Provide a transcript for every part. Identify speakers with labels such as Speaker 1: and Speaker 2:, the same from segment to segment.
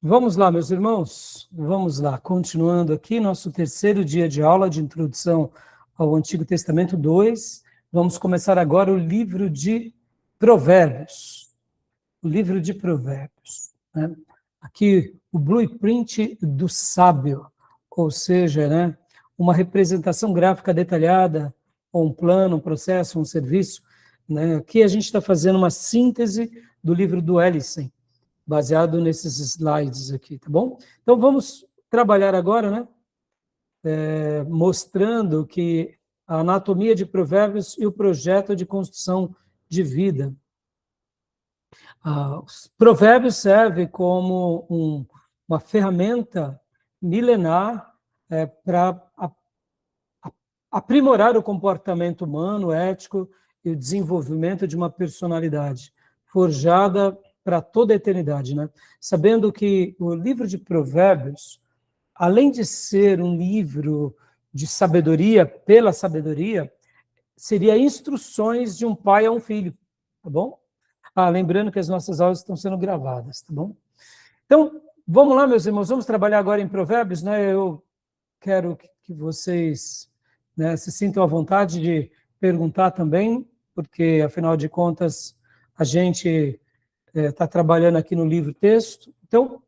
Speaker 1: Vamos lá, meus irmãos, vamos lá, continuando aqui, nosso terceiro dia de aula de introdução ao Antigo Testamento 2, vamos começar agora o livro de Provérbios, né? Aqui o blueprint do sábio, ou seja, né, uma representação gráfica detalhada, ou um plano, um processo, um serviço, né? Aqui a gente está fazendo uma síntese do livro do Ellison, baseado nesses slides aqui, tá bom? Então, vamos trabalhar agora, né? Mostrando que a anatomia de Provérbios e o projeto de construção de vida. Os Provérbios servem como uma ferramenta milenar para aprimorar o comportamento humano, ético e o desenvolvimento de uma personalidade forjada para toda a eternidade, né? Sabendo que o livro de Provérbios, além de ser um livro de sabedoria pela sabedoria, seria instruções de um pai a um filho, tá bom? Lembrando que as nossas aulas estão sendo gravadas, tá bom? Então, vamos lá, meus irmãos, vamos trabalhar agora em Provérbios, né? Eu quero que vocês, né, se sintam à vontade de perguntar também, porque, afinal de contas, a gente está trabalhando aqui no livro-texto. Então,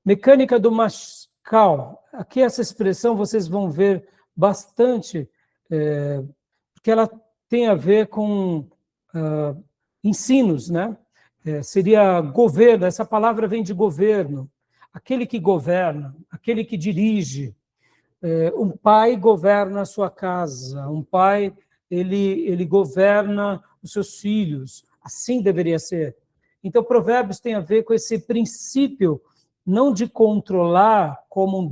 Speaker 1: mecânica do Mascal. Aqui essa expressão vocês vão ver bastante, porque ela tem a ver com ensinos, né? Seria governo, essa palavra vem de governo, aquele que governa, aquele que dirige. Um pai governa a sua casa, um pai ele governa os seus filhos, assim deveria ser. Então, Provérbios tem a ver com esse princípio, não de controlar como um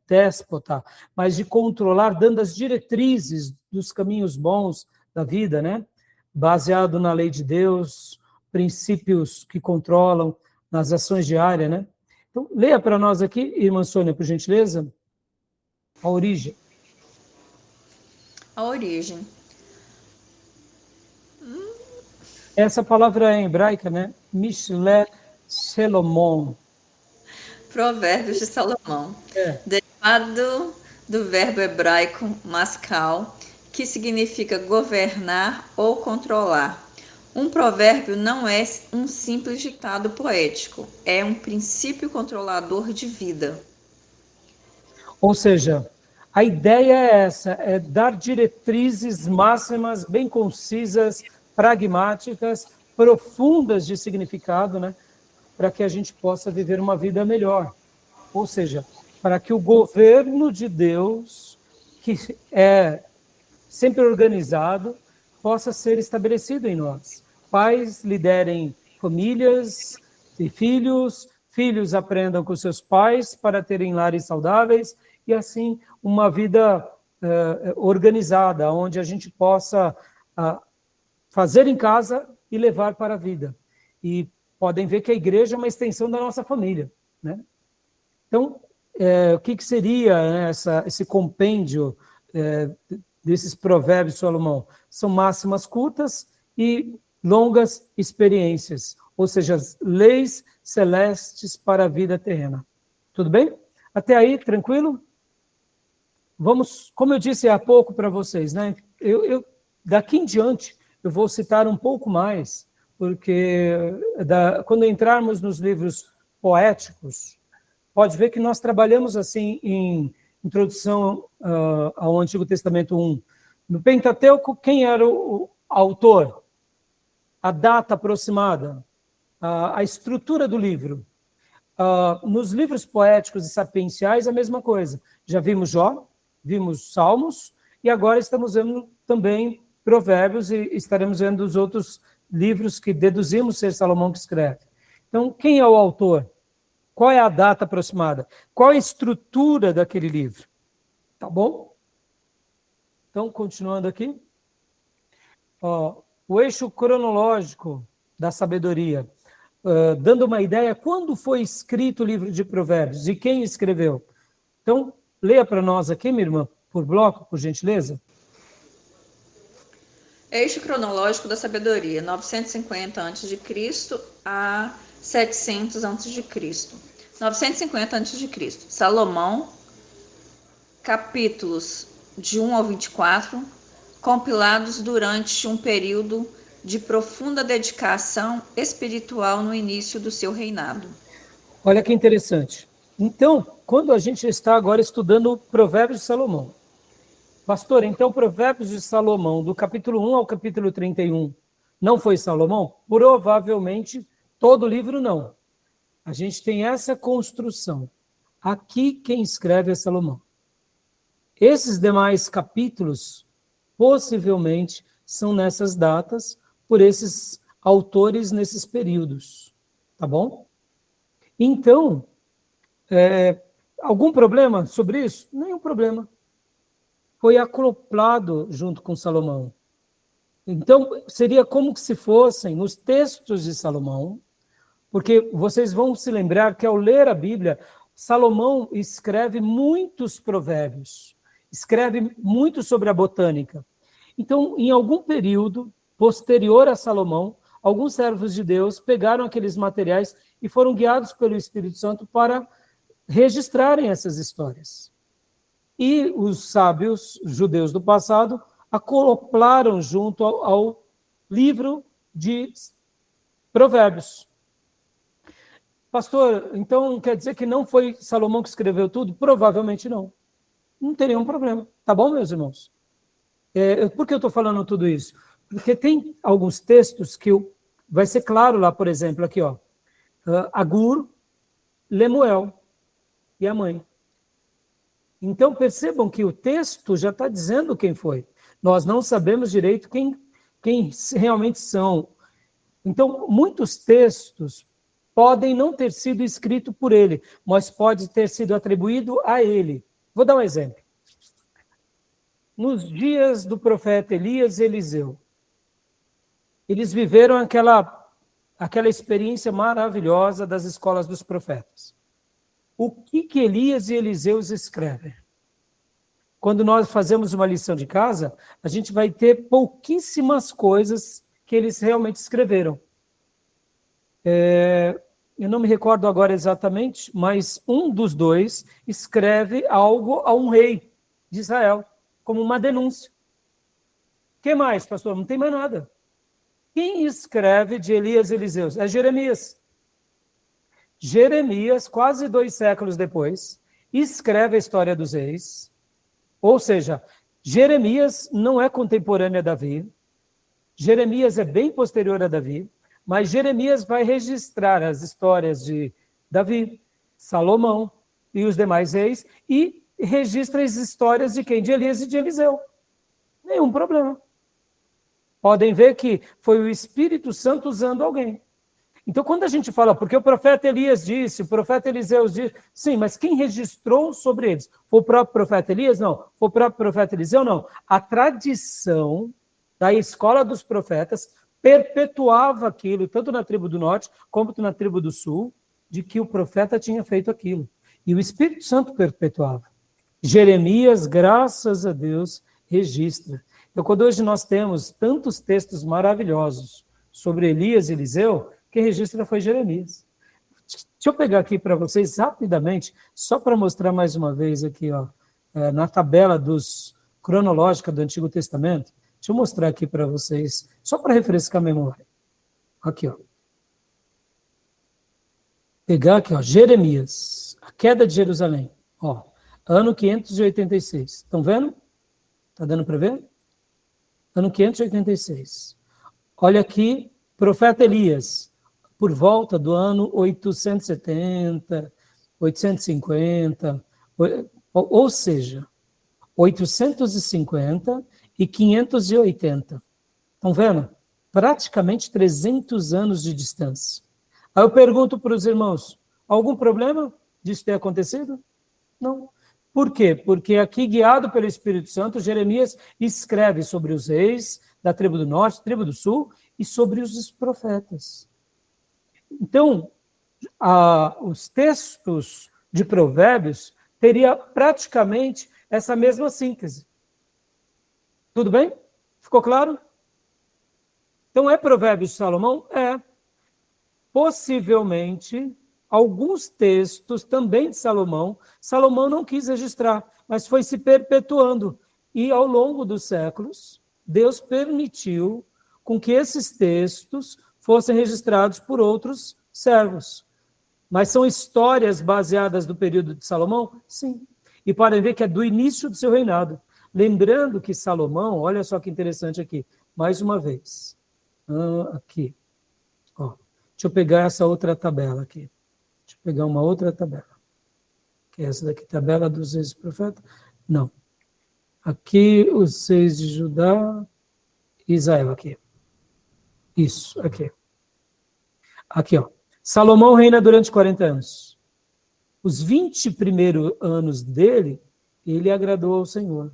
Speaker 1: déspota, mas de controlar dando as diretrizes dos caminhos bons da vida, né? Baseado na lei de Deus, princípios que controlam nas ações diárias, né? Então, leia para nós aqui, irmã Sônia, por gentileza, a origem.
Speaker 2: A origem.
Speaker 1: Essa palavra é hebraica, né? Mishle Shelomon.
Speaker 2: Provérbios de Salomão.
Speaker 1: É.
Speaker 2: Derivado do verbo hebraico maskal, que significa governar ou controlar. Um provérbio não é um simples ditado poético, é um princípio controlador de vida.
Speaker 1: Ou seja, a ideia é essa, é dar diretrizes máximas bem concisas, pragmáticas, profundas de significado, né? Para que a gente possa viver uma vida melhor. Ou seja, para que o governo de Deus, que é sempre organizado, possa ser estabelecido em nós. Pais liderem famílias e filhos, filhos aprendam com seus pais para terem lares saudáveis, e assim uma vida organizada, onde a gente possa fazer em casa e levar para a vida. E podem ver que a igreja é uma extensão da nossa família, né? Então, o que seria, né, esse compêndio desses provérbios de Salomão? São máximas curtas e longas experiências, ou seja, as leis celestes para a vida terrena. Tudo bem? Até aí, tranquilo? Vamos, como eu disse há pouco para vocês, né? Daqui em diante, eu vou citar um pouco mais, porque quando entrarmos nos livros poéticos, pode ver que nós trabalhamos assim em Introdução ao Antigo Testamento 1. No Pentateuco, quem era o autor? A data aproximada, a estrutura do livro. Nos livros poéticos e sapienciais, a mesma coisa. Já vimos Jó, vimos Salmos, e agora estamos vendo também Provérbios, e estaremos vendo os outros livros que deduzimos ser Salomão que escreve. Então, quem é o autor? Qual é a data aproximada? Qual é a estrutura daquele livro? Tá bom? Então, continuando aqui. O eixo cronológico da sabedoria. Dando uma ideia, quando foi escrito o livro de Provérbios e quem escreveu? Então, leia para nós aqui, minha irmã, por bloco, por gentileza.
Speaker 2: Eixo cronológico da sabedoria, 950 a.C. a 700 a.C. 950 a.C. Salomão, capítulos de 1 ao 24, compilados durante um período de profunda dedicação espiritual no início do seu reinado.
Speaker 1: Olha que interessante. Então, quando a gente está agora estudando Provérbios de Salomão, pastor, então Provérbios de Salomão, do capítulo 1 ao capítulo 31, não foi Salomão? Provavelmente todo o livro não. A gente tem essa construção. Aqui quem escreve é Salomão. Esses demais capítulos, possivelmente, são nessas datas, por esses autores nesses períodos. Tá bom? Então, algum problema sobre isso? Nenhum problema. Foi acoplado junto com Salomão. Então, seria como se fossem os textos de Salomão, porque vocês vão se lembrar que ao ler a Bíblia, Salomão escreve muitos provérbios, escreve muito sobre a botânica. Então, em algum período posterior a Salomão, alguns servos de Deus pegaram aqueles materiais e foram guiados pelo Espírito Santo para registrarem essas histórias. E os sábios judeus do passado acoplaram junto ao livro de Provérbios. Pastor, então quer dizer que não foi Salomão que escreveu tudo? Provavelmente não. Não tem nenhum problema. Tá bom, meus irmãos? Por que eu estou falando tudo isso? Porque tem alguns textos que vai ser claro lá, por exemplo, aqui, ó. Agur, Lemuel e a mãe. Então, percebam que o texto já está dizendo quem foi. Nós não sabemos direito quem realmente são. Então, muitos textos podem não ter sido escritos por ele, mas pode ter sido atribuído a ele. Vou dar um exemplo. Nos dias do profeta Elias e Eliseu, eles viveram aquela experiência maravilhosa das escolas dos profetas. O que Elias e Eliseu escrevem? Quando nós fazemos uma lição de casa, a gente vai ter pouquíssimas coisas que eles realmente escreveram. Eu não me recordo agora exatamente, mas um dos dois escreve algo a um rei de Israel, como uma denúncia. O que mais, pastor? Não tem mais nada. Quem escreve de Elias e Eliseu? É Jeremias. Jeremias, quase 2 séculos depois, escreve a história dos reis. Ou seja, Jeremias não é contemporâneo a Davi. Jeremias é bem posterior a Davi. Mas Jeremias vai registrar as histórias de Davi, Salomão e os demais reis e registra as histórias de quem? De Elias e de Eliseu. Nenhum problema. Podem ver que foi o Espírito Santo usando alguém. Então, quando a gente fala, porque o profeta Elias disse, o profeta Eliseu disse, sim, mas quem registrou sobre eles? Foi o próprio profeta Elias? Não. Foi o próprio profeta Eliseu? Não. A tradição da escola dos profetas perpetuava aquilo, tanto na tribo do norte, como na tribo do sul, de que o profeta tinha feito aquilo. E o Espírito Santo perpetuava. Jeremias, graças a Deus, registra. Então, quando hoje nós temos tantos textos maravilhosos sobre Elias e Eliseu, quem registra foi Jeremias. Deixa eu pegar aqui para vocês rapidamente, só para mostrar mais uma vez aqui, ó, na tabela cronológica do Antigo Testamento. Deixa eu mostrar aqui para vocês, só para refrescar a memória. Aqui, ó. Pegar aqui, ó, Jeremias, a queda de Jerusalém. Ó, ano 586. Estão vendo? Está dando para ver? Ano 586. Olha aqui, profeta Elias, por volta do ano 870, 850, ou seja, 850 e 580. Estão vendo? Praticamente 300 anos de distância. Aí eu pergunto para os irmãos, algum problema disso ter acontecido? Não. Por quê? Porque aqui, guiado pelo Espírito Santo, Jeremias escreve sobre os reis da tribo do norte, tribo do sul, e sobre os profetas. Então, os textos de Provérbios teria praticamente essa mesma síntese. Tudo bem? Ficou claro? Então, é Provérbios de Salomão? É. Possivelmente, alguns textos também de Salomão, Salomão não quis registrar, mas foi se perpetuando. E, ao longo dos séculos, Deus permitiu com que esses textos fossem registrados por outros servos. Mas são histórias baseadas no período de Salomão? Sim. E podem ver que é do início do seu reinado. Lembrando que Salomão, olha só que interessante aqui, mais uma vez. Aqui. Ó, deixa eu pegar essa outra tabela aqui. Deixa eu pegar uma outra tabela. Que é essa daqui, tabela dos reis profetas? Não. Aqui, os 6 de Judá e Israel, aqui. Isso, aqui. Aqui, ó. Salomão reina durante 40 anos. Os 20 primeiros anos dele, ele agradou ao Senhor.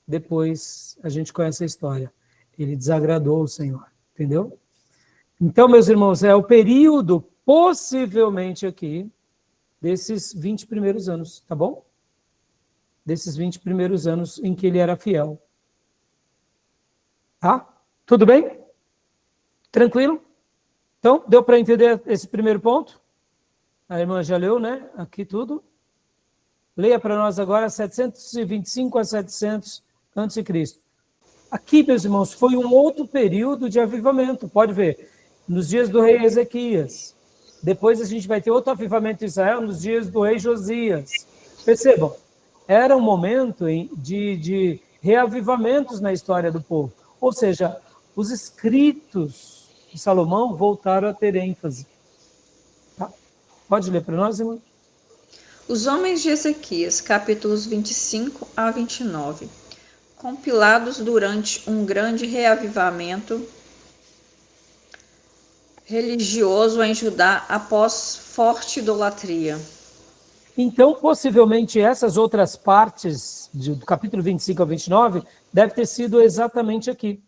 Speaker 1: Depois, a gente conhece a história. Ele desagradou o Senhor, entendeu? Então, meus irmãos, é o período, possivelmente aqui, desses 20 primeiros anos, tá bom? Desses 20 primeiros anos em que ele era fiel. Tá? Tudo bem? Tranquilo? Então, deu para entender esse primeiro ponto? A irmã já leu, né? Aqui tudo. Leia para nós agora 725 a 700 a.C. Aqui, meus irmãos, foi um outro período de avivamento. Pode ver, nos dias do rei Ezequias. Depois a gente vai ter outro avivamento em Israel nos dias do rei Josias. Percebam, era um momento de reavivamentos na história do povo. Ou seja, os escritos de Salomão voltaram a ter ênfase. Tá? Pode ler para nós, irmão?
Speaker 2: Os homens de Ezequias, capítulos 25 a 29, compilados durante um grande reavivamento religioso em Judá após forte idolatria.
Speaker 1: Então, possivelmente, essas outras partes, do capítulo 25 ao 29, deve ter sido exatamente aqui.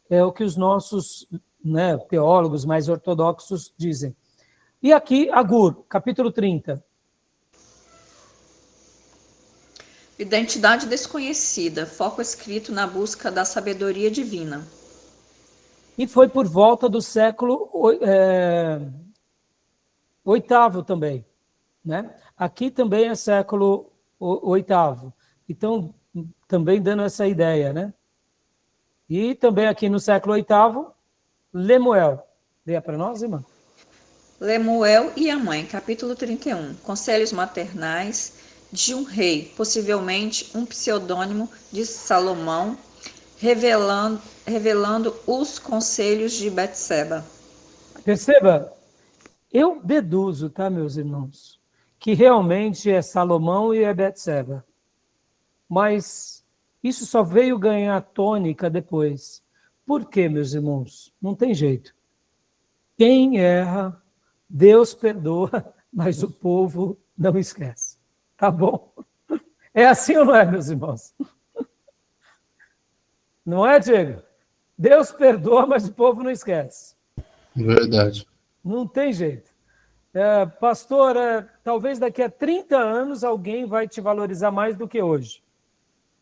Speaker 1: É o que os nossos, né, teólogos mais ortodoxos dizem. E aqui, Agur, capítulo 30.
Speaker 2: Identidade desconhecida, foco escrito na busca da sabedoria divina.
Speaker 1: E foi por volta do século oitavo também, né? Aqui também é século oitavo. Então, também dando essa ideia, né? E também aqui no século oitavo, Lemuel. Leia para nós, irmã.
Speaker 2: Lemuel e a mãe, capítulo 31. Conselhos maternais de um rei, possivelmente um pseudônimo de Salomão, revelando os conselhos de Betseba.
Speaker 1: Perceba, eu deduzo, tá, meus irmãos, que realmente é Salomão e é Betseba. Mas isso só veio ganhar tônica depois. Por quê, meus irmãos? Não tem jeito. Quem erra, Deus perdoa, mas o povo não esquece. Tá bom? É assim ou não é, meus irmãos? Não é, Diego? Deus perdoa, mas o povo não esquece.
Speaker 3: Verdade.
Speaker 1: Não tem jeito. Pastor, talvez daqui a 30 anos alguém vai te valorizar mais do que hoje.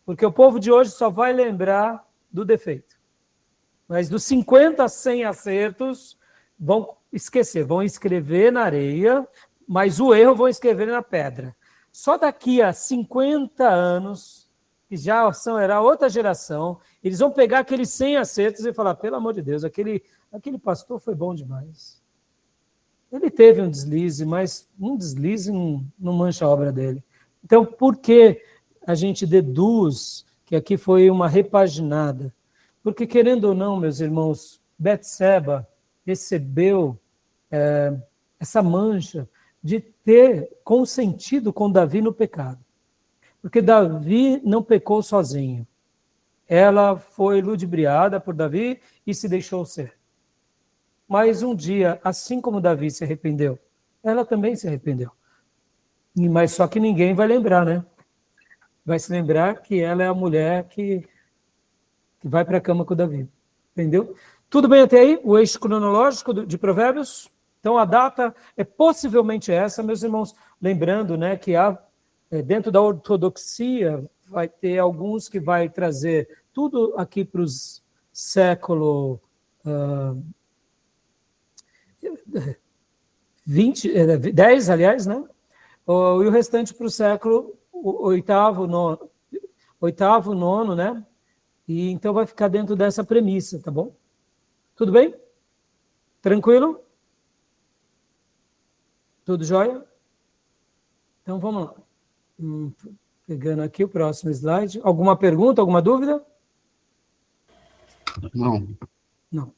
Speaker 1: Porque o povo de hoje só vai lembrar do defeito. Mas dos 50 a 100 acertos, vão esquecer, vão escrever na areia, mas o erro vão escrever na pedra. Só daqui a 50 anos, que já era outra geração, eles vão pegar aqueles 100 acertos e falar, pelo amor de Deus, aquele pastor foi bom demais. Ele teve um deslize, mas um deslize não mancha a obra dele. Então, por que a gente deduz que aqui foi uma repaginada? Porque, querendo ou não, meus irmãos, Betseba recebeu essa mancha de ter consentido com Davi no pecado. Porque Davi não pecou sozinho. Ela foi ludibriada por Davi e se deixou ser. Mas um dia, assim como Davi se arrependeu, ela também se arrependeu. Mas só que ninguém vai lembrar, né? Vai se lembrar que ela é a mulher que vai para a cama com o Davi. Entendeu? Tudo bem até aí? O eixo cronológico de Provérbios? Então, a data é possivelmente essa, meus irmãos. Lembrando, né, que dentro da ortodoxia vai ter alguns que vai trazer tudo aqui para os século 10, aliás, né? E o restante para o século oitavo, nono, né? E então vai ficar dentro dessa premissa, tá bom? Tudo bem? Tranquilo? Tudo jóia? Então vamos lá. Pegando aqui o próximo slide. Alguma pergunta, alguma dúvida?
Speaker 3: Não.
Speaker 1: Não.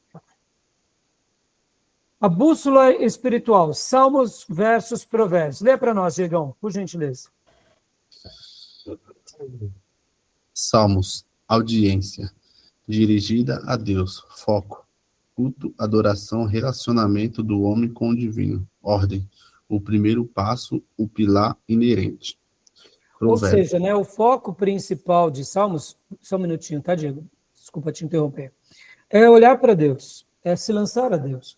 Speaker 1: A bússola espiritual, Salmos versus Provérbios. Lê para nós, Diegão, por gentileza.
Speaker 3: Salmos, audiência, dirigida a Deus, foco, culto, adoração, relacionamento do homem com o divino, ordem, o primeiro passo, o pilar inerente.
Speaker 1: Ou
Speaker 3: Provérbios.
Speaker 1: seja, né, o foco principal de Salmos, só um minutinho, tá, Diego? Desculpa te interromper. É olhar para Deus, é se lançar a Deus.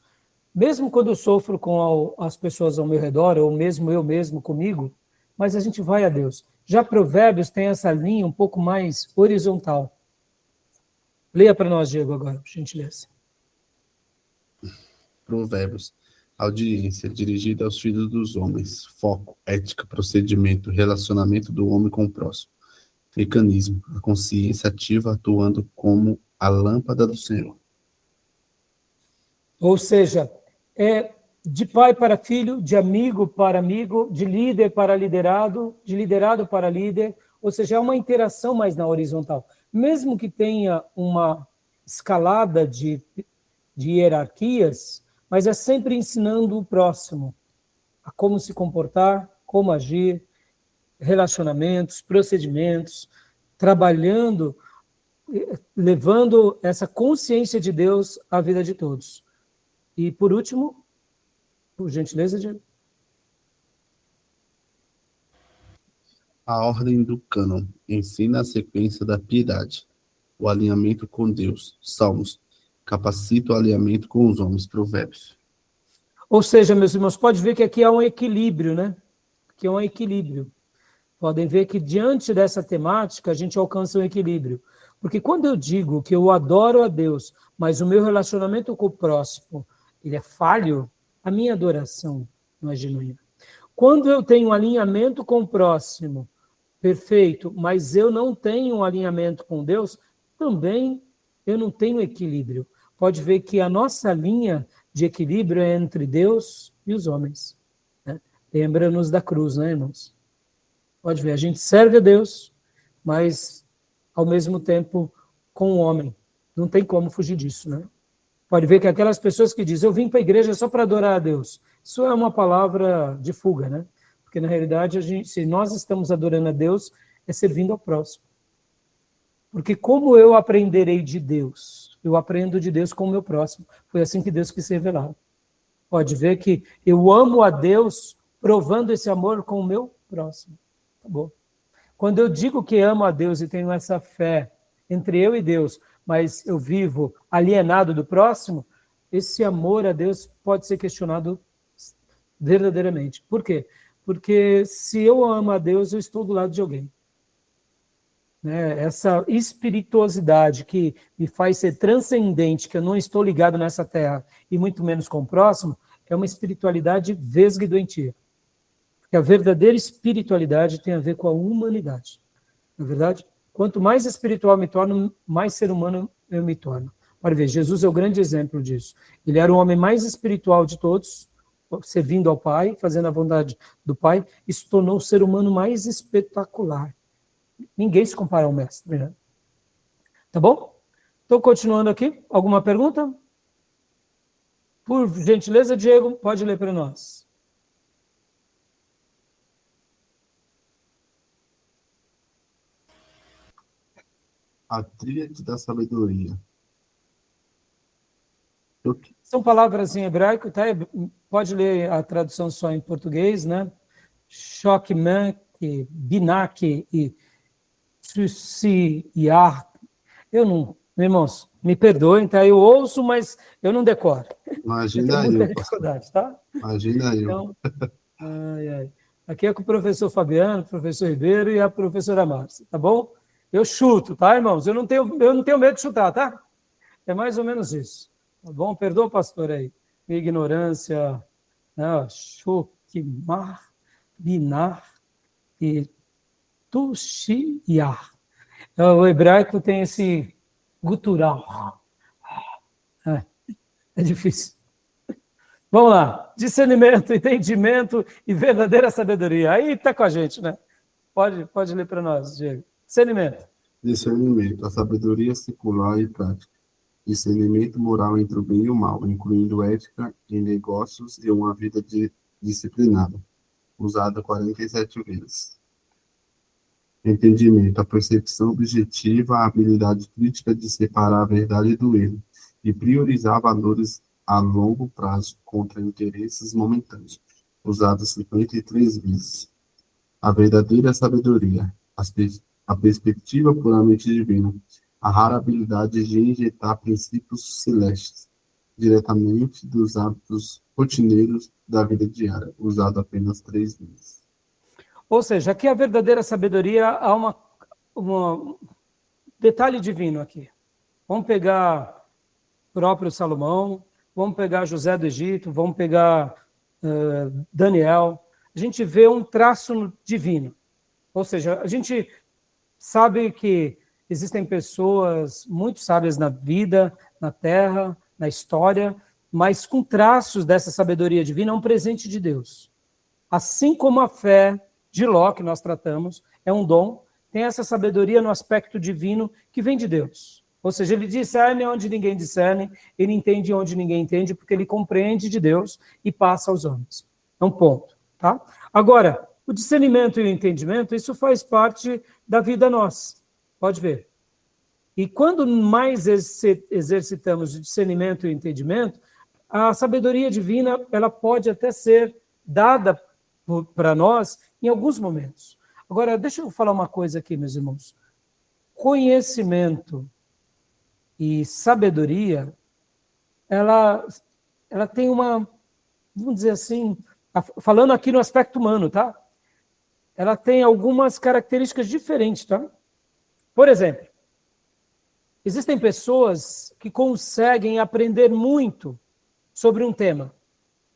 Speaker 1: Mesmo quando eu sofro com as pessoas ao meu redor, ou mesmo eu mesmo comigo, mas a gente vai a Deus. Já Provérbios tem essa linha um pouco mais horizontal. Leia para nós, Diego, agora, por gentileza.
Speaker 3: Provérbios, audiência, dirigida aos filhos dos homens, foco, ética, procedimento, relacionamento do homem com o próximo, mecanismo, a consciência ativa atuando como a lâmpada do Senhor.
Speaker 1: Ou seja, é de pai para filho, de amigo para amigo, de líder para liderado, de liderado para líder, ou seja, é uma interação mais na horizontal. Mesmo que tenha uma escalada de hierarquias, mas é sempre ensinando o próximo a como se comportar, como agir, relacionamentos, procedimentos, trabalhando, levando essa consciência de Deus à vida de todos. E, por último, por gentileza, Diego.
Speaker 3: A ordem do cânon ensina a sequência da piedade, o alinhamento com Deus, Salmos, capacita o alinhamento com os homens, Provérbios.
Speaker 1: Ou seja, meus irmãos, pode ver que aqui há um equilíbrio, né? Aqui é um equilíbrio. Podem ver que diante dessa temática a gente alcança um equilíbrio. Porque quando eu digo que eu adoro a Deus, mas o meu relacionamento com o próximo, ele é falho, a minha adoração não é genuína. Quando eu tenho um alinhamento com o próximo, perfeito, mas eu não tenho um alinhamento com Deus, também eu não tenho equilíbrio. Pode ver que a nossa linha de equilíbrio é entre Deus e os homens. Né? Lembra-nos da cruz, né, irmãos? Pode ver, a gente serve a Deus, mas ao mesmo tempo com o homem. Não tem como fugir disso, né? Pode ver que aquelas pessoas que dizem, eu vim para a igreja só para adorar a Deus, isso é uma palavra de fuga, né? Porque na realidade, se nós estamos adorando a Deus, é servindo ao próximo. Porque como eu aprenderei de Deus? Eu aprendo de Deus com o meu próximo. Foi assim que Deus quis se revelar. Pode ver que eu amo a Deus provando esse amor com o meu próximo. Tá bom. Quando eu digo que amo a Deus e tenho essa fé entre eu e Deus, mas eu vivo alienado do próximo, esse amor a Deus pode ser questionado verdadeiramente. Por quê? Porque se eu amo a Deus, eu estou do lado de alguém. Né? Essa espirituosidade que me faz ser transcendente, que eu não estou ligado nessa terra e muito menos com o próximo, é uma espiritualidade vesga e doentia. Porque a verdadeira espiritualidade tem a ver com a humanidade. Não é verdade? Quanto mais espiritual me torno, mais ser humano eu me torno. Para ver, Jesus é o grande exemplo disso. Ele era o homem mais espiritual de todos, servindo ao Pai, fazendo a vontade do Pai, e se tornou o ser humano mais espetacular. Ninguém se compara ao mestre, né? Tá bom? Então, continuando aqui, alguma pergunta? Por gentileza, Diego, pode ler para nós.
Speaker 3: A tríade da sabedoria.
Speaker 1: São palavras em hebraico, tá? Pode ler a tradução só em português, né? Shokman, Binak e Susiar. Eu não, irmãos, me perdoem, tá? Eu ouço, mas eu não decoro.
Speaker 3: Imagina
Speaker 1: eu
Speaker 3: eu.
Speaker 1: Dificuldade, tá?
Speaker 3: Imagina eu.
Speaker 1: Então, aqui é com o professor Fabiano, o professor Ribeiro e a professora Márcia, tá bom? Eu chuto, tá, irmãos? Eu não tenho medo de chutar, tá? É mais ou menos isso. Tá bom? Perdoa, pastor, aí. Minha ignorância, né? Shukimar, Binar e Tushiyar. O hebraico tem esse gutural. É difícil. Vamos lá. Discernimento, entendimento e verdadeira sabedoria. Aí está com a gente, né? Pode ler para nós, Diego. Discernimento.
Speaker 3: Discernimento, a sabedoria secular e prática. Discernimento moral entre o bem e o mal, incluindo ética em negócios e uma vida disciplinada. Usada 47 vezes. Entendimento, a percepção objetiva, a habilidade crítica de separar a verdade do erro e priorizar valores a longo prazo contra interesses momentâneos. Usado 53 vezes. A verdadeira sabedoria, a perspectiva puramente divina, a rara habilidade de injetar princípios celestes diretamente dos hábitos rotineiros da vida diária, usado apenas 3 vezes.
Speaker 1: Ou seja, aqui a verdadeira sabedoria há um detalhe divino aqui. Vamos pegar o próprio Salomão, vamos pegar José do Egito, vamos pegar Daniel. A gente vê um traço divino. Ou seja, a gente sabe que existem pessoas muito sábias na vida, na terra, na história, mas com traços dessa sabedoria divina, é um presente de Deus. Assim como a fé de Ló, que nós tratamos, é um dom, tem essa sabedoria no aspecto divino que vem de Deus. Ou seja, ele discerne onde ninguém discerne, ele entende onde ninguém entende, porque ele compreende de Deus e passa aos homens. É um ponto, tá? Agora, o discernimento e o entendimento, isso faz parte da vida nossa. Pode ver. E quando mais exercitamos o discernimento e o entendimento, a sabedoria divina, ela pode até ser dada para nós em alguns momentos. Agora, deixa eu falar uma coisa aqui, meus irmãos. Conhecimento e sabedoria, ela tem uma, vamos dizer assim, falando aqui no aspecto humano, tá? Ela tem algumas características diferentes, tá? Por exemplo, existem pessoas que conseguem aprender muito sobre um tema.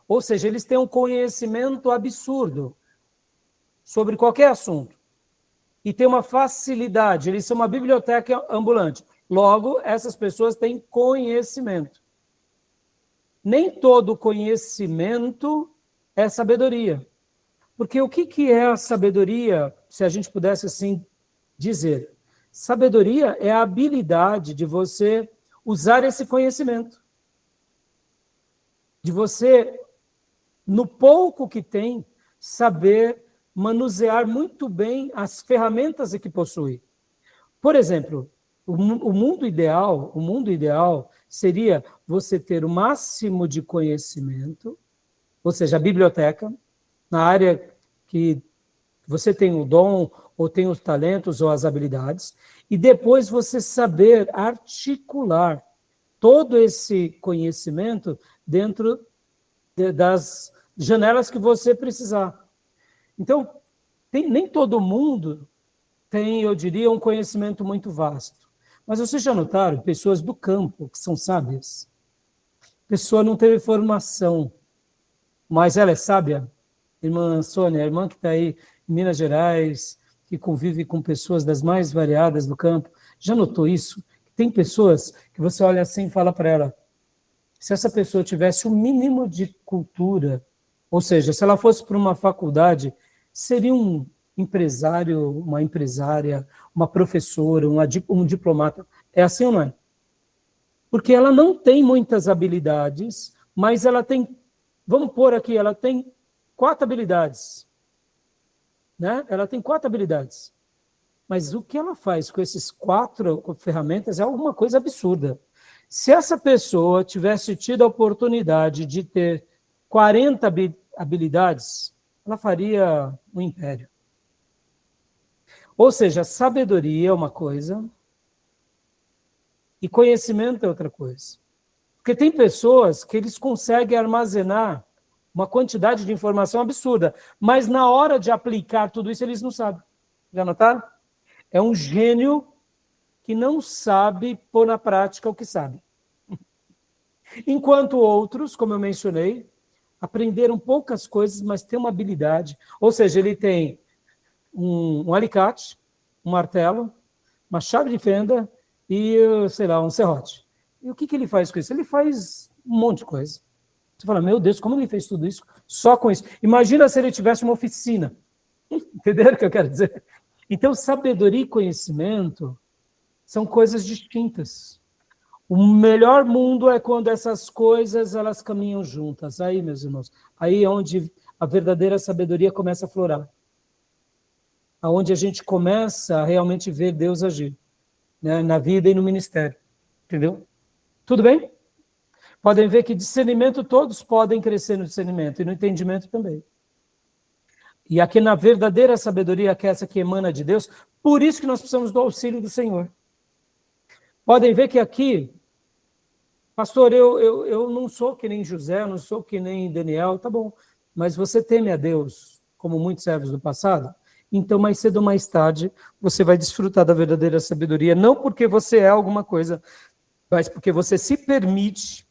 Speaker 1: Ou seja, eles têm um conhecimento absurdo sobre qualquer assunto. E têm uma facilidade, eles são uma biblioteca ambulante. Logo, essas pessoas têm conhecimento. Nem todo conhecimento é sabedoria. Porque o que é a sabedoria, se a gente pudesse assim dizer? Sabedoria é a habilidade de você usar esse conhecimento. De você, no pouco que tem, saber manusear muito bem as ferramentas que possui. Por exemplo, o mundo ideal seria você ter o máximo de conhecimento, ou seja, a biblioteca, na área que você tem o dom, ou tem os talentos, ou as habilidades, e depois você saber articular todo esse conhecimento dentro das janelas que você precisar. Então, nem todo mundo tem, eu diria, um conhecimento muito vasto. Mas vocês já notaram pessoas do campo que são sábias? A pessoa não teve formação, mas ela é sábia. Irmã Sônia, a irmã que está aí em Minas Gerais, que convive com pessoas das mais variadas do campo, já notou isso? Tem pessoas que você olha assim e fala para ela, se essa pessoa tivesse o mínimo de cultura, ou seja, se ela fosse para uma faculdade, seria um empresário, uma empresária, uma professora, um diplomata. É assim ou não é? Porque ela não tem muitas habilidades, mas ela tem, vamos pôr aqui, ela tem 4 habilidades. Né? Ela tem 4 habilidades. Mas o que ela faz com esses 4 ferramentas é alguma coisa absurda. Se essa pessoa tivesse tido a oportunidade de ter 40 habilidades, ela faria um império. Ou seja, sabedoria é uma coisa e conhecimento é outra coisa. Porque tem pessoas que eles conseguem armazenar uma quantidade de informação absurda, mas na hora de aplicar tudo isso eles não sabem. Já notaram? É um gênio que não sabe pôr na prática o que sabe. Enquanto outros, como eu mencionei, aprenderam poucas coisas, mas têm uma habilidade. Ou seja, ele tem um alicate, um martelo, uma chave de fenda e, sei lá, um serrote. E o que ele faz com isso? Ele faz um monte de coisa. Você fala, meu Deus, como ele fez tudo isso só com isso? Imagina se ele tivesse uma oficina. Entenderam o que eu quero dizer? Então, sabedoria e conhecimento são coisas distintas. O melhor mundo é quando essas coisas elas caminham juntas. Aí, meus irmãos, aí é onde a verdadeira sabedoria começa a florar. Aonde a gente começa a realmente ver Deus agir, né, na vida e no ministério. Entendeu? Tudo bem? Podem ver que discernimento, todos podem crescer no discernimento e no entendimento também. E aqui na verdadeira sabedoria, que é essa que emana de Deus, por isso que nós precisamos do auxílio do Senhor. Podem ver que aqui, pastor, eu não sou que nem José, não sou que nem Daniel, tá bom, mas você teme a Deus, como muitos servos do passado, então mais cedo ou mais tarde você vai desfrutar da verdadeira sabedoria, não porque você é alguma coisa, mas porque você se permite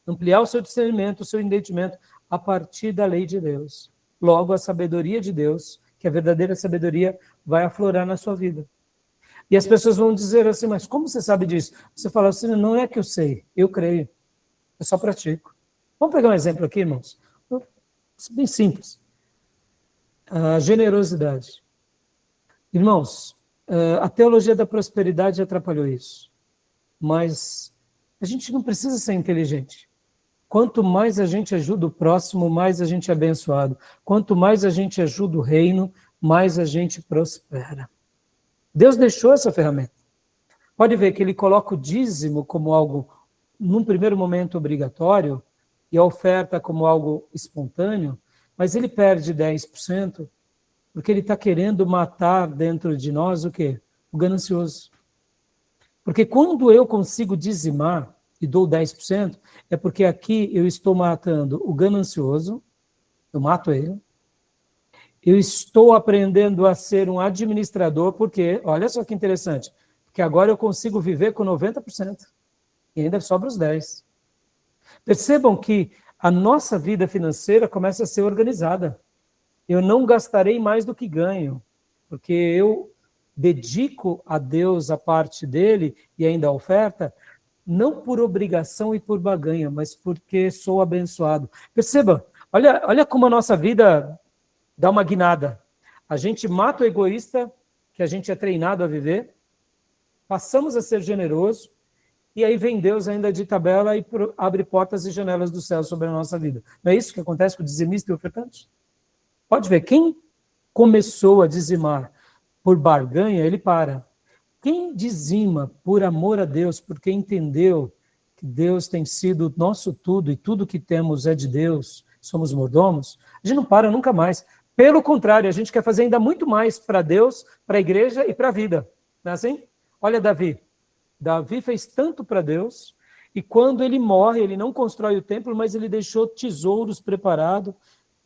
Speaker 1: ampliar o seu discernimento, o seu entendimento a partir da lei de Deus. Logo, a sabedoria de Deus, que é a verdadeira sabedoria, vai aflorar na sua vida. E as pessoas vão dizer assim, mas como você sabe disso? Você fala assim, não é que eu sei, eu creio, eu só pratico. Vamos pegar um exemplo aqui, irmãos? Bem simples. A generosidade. Irmãos, a teologia da prosperidade atrapalhou isso. Mas a gente não precisa ser inteligente. Quanto mais a gente ajuda o próximo, mais a gente é abençoado. Quanto mais a gente ajuda o reino, mais a gente prospera. Deus deixou essa ferramenta. Pode ver que ele coloca o dízimo como algo, num primeiro momento, obrigatório, e a oferta como algo espontâneo, mas ele perde 10%, porque ele está querendo matar dentro de nós o quê? O ganancioso. Porque quando eu consigo dizimar e dou 10%, é porque aqui eu estou matando o ganancioso, eu mato ele, eu estou aprendendo a ser um administrador, porque, olha só que interessante, porque agora eu consigo viver com 90%, e ainda sobra os 10%. Percebam que a nossa vida financeira começa a ser organizada. Eu não gastarei mais do que ganho, porque eu dedico a Deus a parte dele e ainda a oferta, não por obrigação e por barganha, mas porque sou abençoado. Perceba, olha como a nossa vida dá uma guinada. A gente mata o egoísta, que a gente é treinado a viver, passamos a ser generoso, e aí vem Deus ainda de tabela e abre portas e janelas do céu sobre a nossa vida. Não é isso que acontece com o dizimista e o ofertante? Pode ver, quem começou a dizimar por barganha, ele para. Quem dizima por amor a Deus, porque entendeu que Deus tem sido o nosso tudo e tudo que temos é de Deus, somos mordomos, a gente não para nunca mais. Pelo contrário, a gente quer fazer ainda muito mais para Deus, para a igreja e para a vida. Não é assim? Olha Davi. Davi fez tanto para Deus, e quando ele morre, ele não constrói o templo, mas ele deixou tesouros preparados,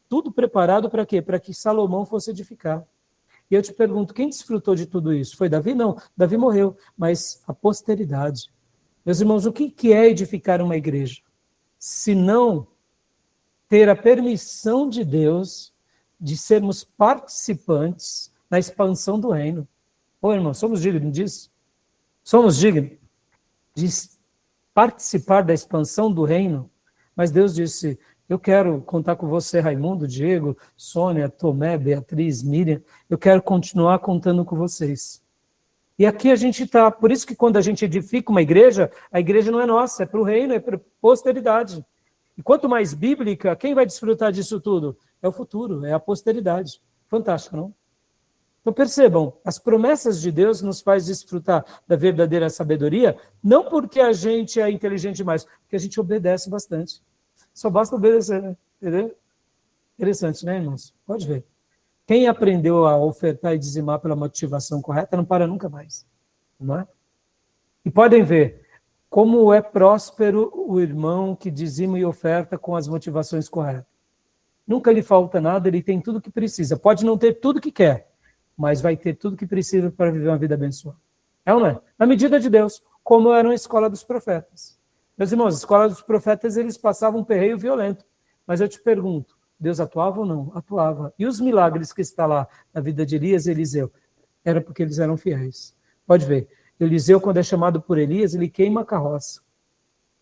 Speaker 1: tudo preparado para quê? Para que Salomão fosse edificar. E eu te pergunto, quem desfrutou de tudo isso? Foi Davi? Não, Davi morreu, mas a posteridade. Meus irmãos, o que é edificar uma igreja? Se não ter a permissão de Deus de sermos participantes na expansão do reino. Ô, irmão, somos dignos disso? Somos dignos de participar da expansão do reino? Mas Deus disse, eu quero contar com você, Raimundo, Diego, Sônia, Tomé, Beatriz, Miriam, eu quero continuar contando com vocês. E aqui a gente está, por isso que quando a gente edifica uma igreja, a igreja não é nossa, é para o reino, é para a posteridade. E quanto mais bíblica, quem vai desfrutar disso tudo? É o futuro, é a posteridade. Fantástico, não? Então percebam, as promessas de Deus nos faz desfrutar da verdadeira sabedoria, não porque a gente é inteligente demais, porque a gente obedece bastante. Só basta obedecer, né? Entendeu? Interessante, né, irmãos? Pode ver. Quem aprendeu a ofertar e dizimar pela motivação correta não para nunca mais. Não é? E podem ver como é próspero o irmão que dizima e oferta com as motivações corretas. Nunca lhe falta nada, ele tem tudo que precisa. Pode não ter tudo que quer, mas vai ter tudo que precisa para viver uma vida abençoada. É ou não é? Na medida de Deus, como era a escola dos profetas. Meus irmãos, a escola dos profetas, eles passavam um perreio violento. Mas eu te pergunto, Deus atuava ou não? Atuava. E os milagres que está lá na vida de Elias e Eliseu? Era porque eles eram fiéis. Pode ver, Eliseu, quando é chamado por Elias, ele queima a carroça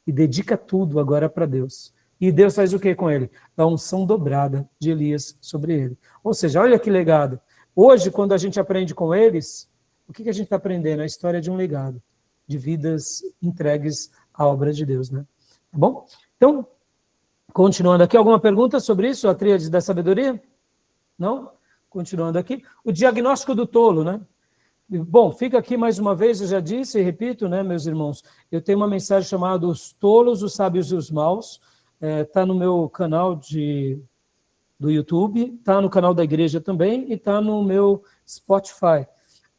Speaker 1: e dedica tudo agora para Deus. E Deus faz o que com ele? Dá unção dobrada de Elias sobre ele. Ou seja, olha que legado. Hoje, quando a gente aprende com eles, o que a gente está aprendendo? A história de um legado, de vidas entregues à obra de Deus, né? Tá bom? Então, continuando aqui, alguma pergunta sobre isso? A tríade da sabedoria? Não? Continuando aqui. O diagnóstico do tolo, né? Bom, fica aqui mais uma vez, eu já disse e repito, né, meus irmãos, eu tenho uma mensagem chamada Os Tolos, os Sábios e os Maus, está no meu canal do YouTube, está no canal da igreja também e está no meu Spotify.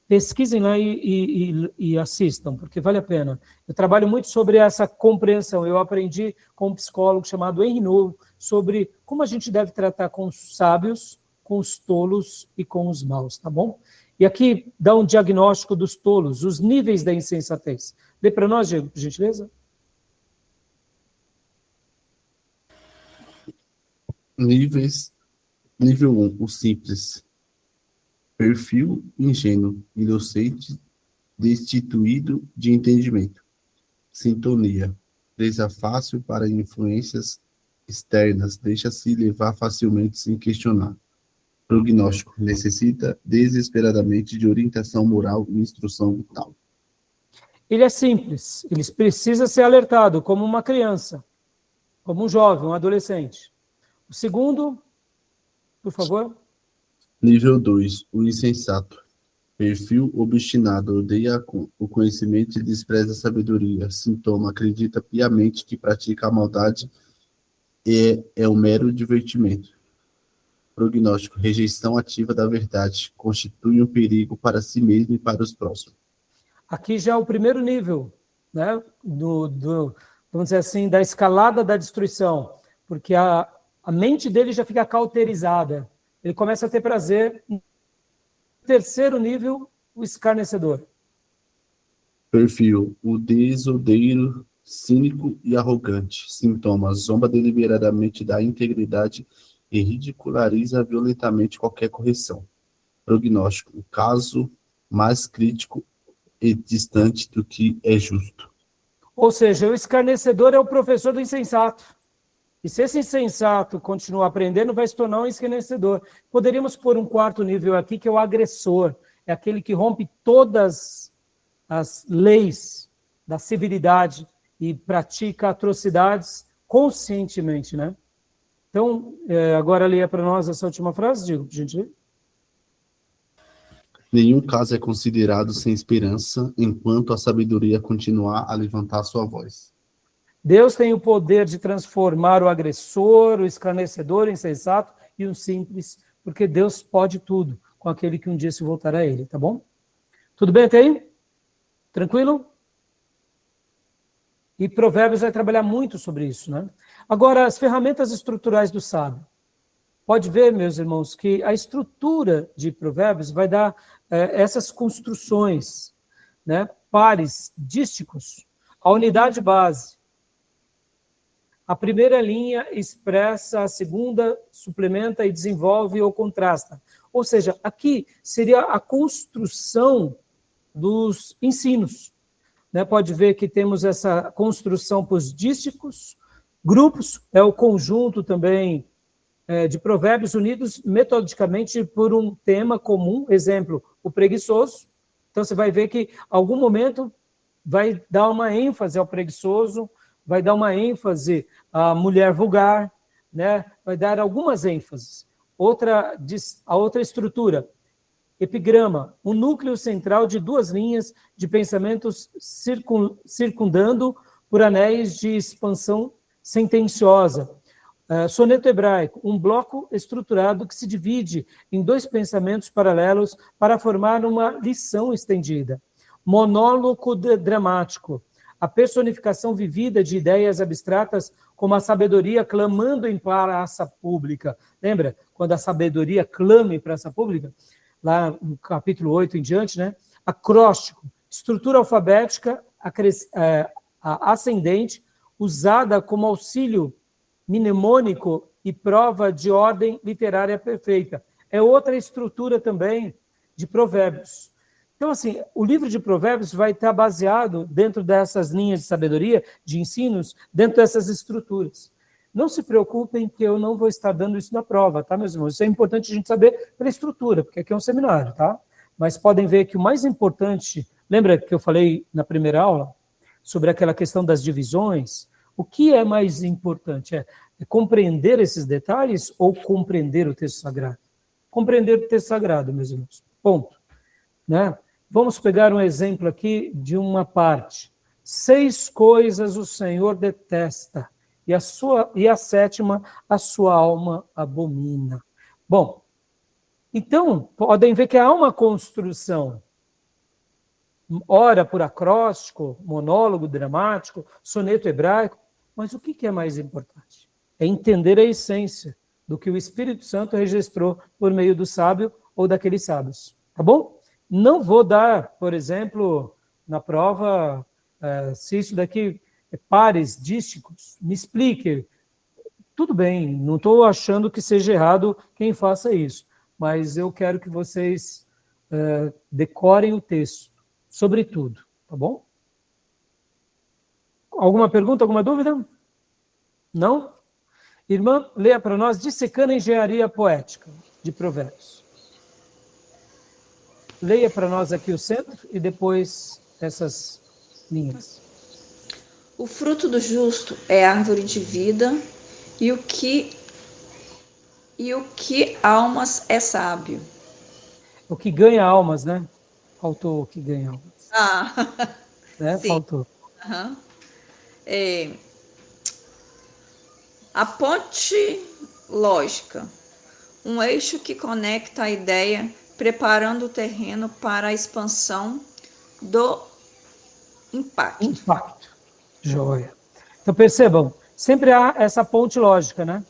Speaker 1: Pesquisem lá e assistam, porque vale a pena. Eu trabalho muito sobre essa compreensão. Eu aprendi com um psicólogo chamado Henry Nouwen sobre como a gente deve tratar com os sábios, com os tolos e com os maus, tá bom? E aqui dá um diagnóstico dos tolos, os níveis da insensatez. Lê para nós, Diego, por gentileza.
Speaker 3: Nível 1, o simples. Perfil ingênuo, inocente, destituído de entendimento. Sintonia. Presa fácil para influências externas, deixa-se levar facilmente sem questionar. Prognóstico. Necessita desesperadamente de orientação moral e instrução vital.
Speaker 1: Ele é simples, ele precisa ser alertado como uma criança, como um jovem, um adolescente. O segundo, por favor.
Speaker 3: Nível 2, o insensato. Perfil obstinado, odeia o conhecimento e despreza a sabedoria. Sintoma, acredita piamente que pratica a maldade e é um mero divertimento. Prognóstico, rejeição ativa da verdade. Constitui um perigo para si mesmo e para os próximos.
Speaker 1: Aqui já é o primeiro nível, né, vamos dizer assim, da escalada da destruição, porque a mente dele já fica cauterizada. Ele começa a ter prazer. Terceiro nível, o escarnecedor.
Speaker 3: Perfil, o desodeiro, cínico e arrogante. Sintomas, zomba deliberadamente da integridade e ridiculariza violentamente qualquer correção. Prognóstico, o caso mais crítico e distante do que é justo.
Speaker 1: Ou seja, o escarnecedor é o professor do insensato. E se esse insensato continuar aprendendo, vai se tornar um escarnecedor. Poderíamos pôr um quarto nível aqui, que é o agressor. É aquele que rompe todas as leis da civilidade e pratica atrocidades conscientemente, né? Então, agora leia para nós essa última frase, Diego, gente.
Speaker 3: Nenhum caso é considerado sem esperança, enquanto a sabedoria continuar a levantar sua voz.
Speaker 1: Deus tem o poder de transformar o agressor, o escarnecedor, o insensato e o simples, porque Deus pode tudo com aquele que um dia se voltará a ele, tá bom? Tudo bem até aí? Tranquilo? E Provérbios vai trabalhar muito sobre isso, né? Agora, as ferramentas estruturais do sábio. Pode ver, meus irmãos, que a estrutura de Provérbios vai dar essas construções, né? Pares dísticos, a unidade base. A primeira linha expressa, a segunda suplementa e desenvolve ou contrasta. Ou seja, aqui seria a construção dos ensinos. Né? Pode ver que temos essa construção por dísticos, grupos, é o conjunto também de provérbios unidos metodicamente por um tema comum, exemplo, o preguiçoso. Então você vai ver que em algum momento vai dar uma ênfase ao preguiçoso, vai dar uma ênfase à mulher vulgar, né? Vai dar algumas ênfases. A outra estrutura, epigrama, um núcleo central de duas linhas de pensamentos circundando por anéis de expansão sentenciosa. Soneto hebraico, um bloco estruturado que se divide em dois pensamentos paralelos para formar uma lição estendida. Monólogo dramático, a personificação vivida de ideias abstratas como a sabedoria clamando em praça pública. Lembra? Quando a sabedoria clama em praça pública? Lá no capítulo 8 em diante, né? Acróstico, estrutura alfabética ascendente, usada como auxílio mnemônico e prova de ordem literária perfeita. É outra estrutura também de provérbios. Então, assim, o livro de provérbios vai estar baseado dentro dessas linhas de sabedoria, de ensinos, dentro dessas estruturas. Não se preocupem que eu não vou estar dando isso na prova, tá, meus irmãos? Isso é importante a gente saber pela estrutura, porque aqui é um seminário, tá? Mas podem ver que o mais importante, lembra que eu falei na primeira aula, sobre aquela questão das divisões? O que é mais importante? É compreender esses detalhes ou compreender o texto sagrado? Compreender o texto sagrado, meus irmãos. Ponto. Né? Vamos pegar um exemplo aqui de uma parte. 6 coisas o Senhor detesta, e a sétima, a sua alma abomina. Bom, então, podem ver que há uma construção. Ora por acróstico, monólogo dramático, soneto hebraico, mas o que é mais importante? É entender a essência do que o Espírito Santo registrou por meio do sábio ou daqueles sábios. Tá bom? Não vou dar, por exemplo, na prova, se isso daqui é pares dísticos, me explique. Tudo bem, não estou achando que seja errado quem faça isso, mas eu quero que vocês decorem o texto, sobretudo, tá bom? Alguma pergunta, alguma dúvida? Não? Irmã, leia para nós Dissecando a Engenharia Poética, de Provérbios. Leia para nós aqui o centro e depois essas linhas.
Speaker 2: O fruto do justo é árvore de vida, e o que almas é sábio.
Speaker 1: O que ganha almas, né? Faltou o que ganha almas. Né?
Speaker 2: Sim.
Speaker 1: Faltou.
Speaker 2: Uhum. A ponte lógica, um eixo que conecta a ideia, preparando o terreno para a expansão do impacto.
Speaker 1: Joia. Então percebam, sempre há essa ponte lógica, né?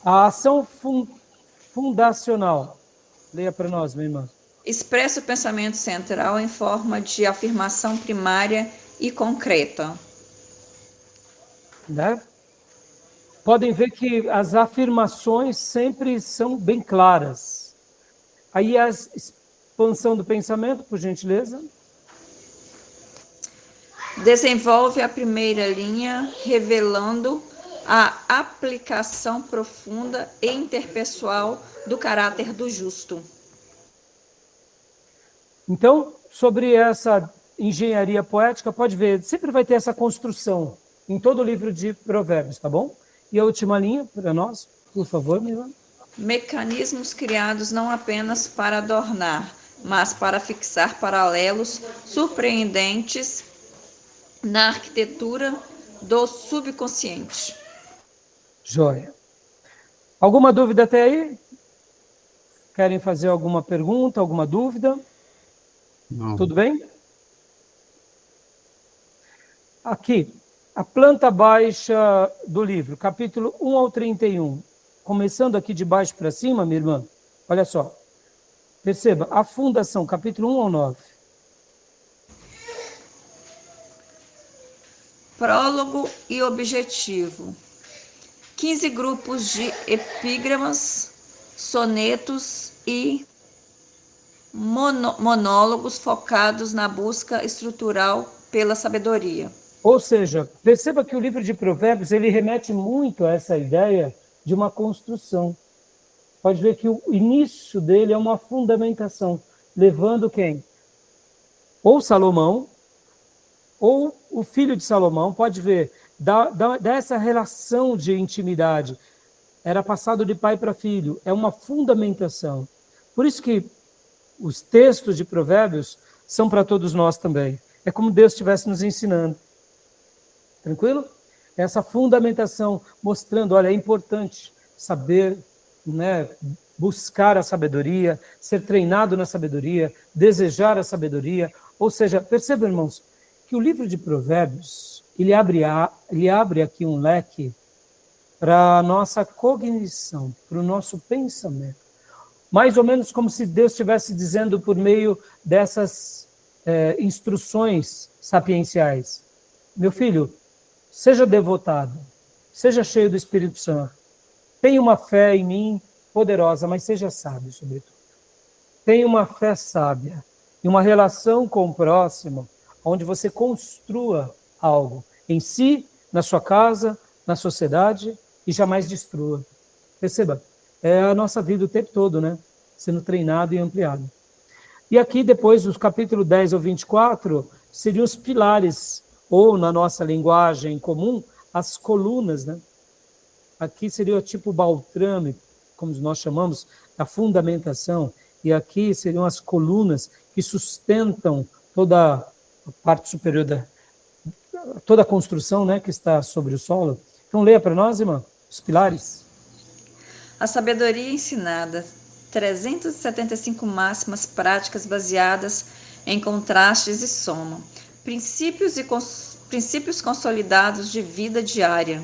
Speaker 1: A ação fundacional. Leia para nós, minha irmã.
Speaker 2: Expressa o pensamento central em forma de afirmação primária e concreta.
Speaker 1: Né? Podem ver que as afirmações sempre são bem claras. Aí a expansão do pensamento, por gentileza.
Speaker 2: Desenvolve a primeira linha, revelando a aplicação profunda e interpessoal do caráter do justo.
Speaker 1: Então, sobre essa engenharia poética, pode ver, sempre vai ter essa construção em todo o livro de Provérbios, tá bom? E a última linha para nós, por favor, minha irmã.
Speaker 2: Mecanismos criados não apenas para adornar, mas para fixar paralelos surpreendentes na arquitetura do subconsciente.
Speaker 1: Joia. Alguma dúvida até aí? Querem fazer alguma pergunta, alguma dúvida?
Speaker 3: Não.
Speaker 1: Tudo bem? Aqui, a planta baixa do livro, capítulo 1 ao 31. Começando aqui de baixo para cima, minha irmã, olha só. Perceba, a fundação, capítulo 1 ao 9.
Speaker 2: Prólogo e objetivo. 15 grupos de epígramas, sonetos e monólogos focados na busca estrutural pela sabedoria.
Speaker 1: Ou seja, perceba que o livro de Provérbios, ele remete muito a essa ideia de uma construção. Pode ver que o início dele é uma fundamentação, levando quem? Ou Salomão, ou o filho de Salomão, pode ver, dá essa relação de intimidade. Era passado de pai para filho, é uma fundamentação. Por isso que os textos de Provérbios são para todos nós também. É como Deus estivesse nos ensinando. Tranquilo? Essa fundamentação mostrando, olha, é importante saber, né, buscar a sabedoria, ser treinado na sabedoria, desejar a sabedoria. Ou seja, percebam, irmãos, que o livro de Provérbios, ele abre aqui um leque para a nossa cognição, para o nosso pensamento. Mais ou menos como se Deus estivesse dizendo por meio dessas instruções sapienciais. Meu filho, seja devotado, seja cheio do Espírito Santo, tenha uma fé em mim poderosa, mas seja sábio, sobretudo. Tenha uma fé sábia e uma relação com o próximo, onde você construa algo em si, na sua casa, na sociedade, e jamais destrua. Perceba, é a nossa vida o tempo todo, né? Sendo treinado e ampliado. E aqui, depois, dos capítulo 10 ao 24, seriam os pilares, ou na nossa linguagem comum, as colunas, né? Aqui seria tipo baltrame, como nós chamamos, a fundamentação, e aqui seriam as colunas que sustentam toda a parte superior toda a construção, né, que está sobre o solo. Então, leia para nós, irmã, os pilares.
Speaker 2: A sabedoria ensinada, 375 máximas práticas baseadas em contrastes e soma, princípios consolidados de vida diária.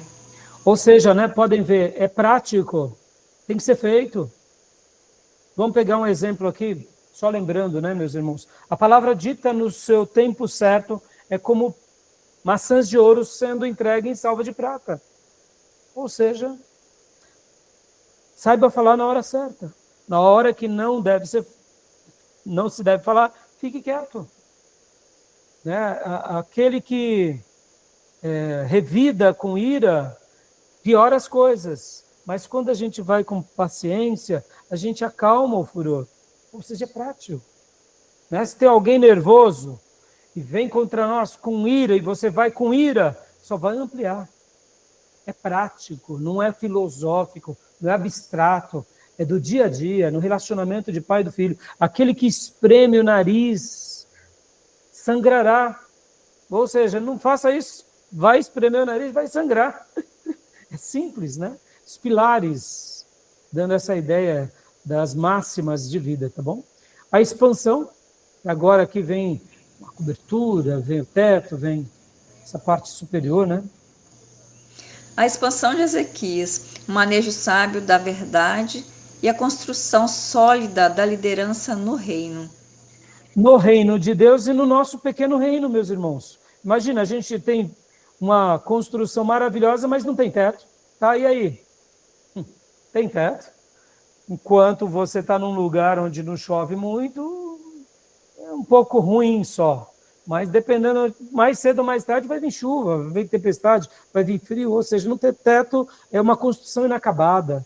Speaker 1: Ou seja, né, podem ver, é prático, tem que ser feito. Vamos pegar um exemplo aqui, só lembrando, né, meus irmãos, a palavra dita no seu tempo certo é como maçãs de ouro sendo entregue em salva de prata. Ou seja, saiba falar na hora certa. Na hora que não se deve falar, fique quieto. Né? Aquele que revida com ira, piora as coisas. Mas quando a gente vai com paciência, a gente acalma o furor. Ou seja, é prático. Né? Se tem alguém nervoso e vem contra nós com ira, e você vai com ira, só vai ampliar. É prático, não é filosófico, não é abstrato, é do dia a dia, no relacionamento de pai e do filho. Aquele que espreme o nariz sangrará. Ou seja, não faça isso, vai espremer o nariz, vai sangrar. É simples, né? Os pilares, dando essa ideia das máximas de vida, tá bom? A expansão, agora que vem a cobertura, vem o teto, vem essa parte superior, né?
Speaker 2: A expansão de Ezequias, o manejo sábio da verdade e a construção sólida da liderança no reino.
Speaker 1: No reino de Deus e no nosso pequeno reino, meus irmãos. Imagina, a gente tem uma construção maravilhosa, mas não tem teto. Tá, e aí? Tem teto. Enquanto você está num lugar onde não chove muito, é um pouco ruim só. Mas dependendo, mais cedo ou mais tarde vai vir chuva, vai vir tempestade, vai vir frio. Ou seja, não ter teto é uma construção inacabada.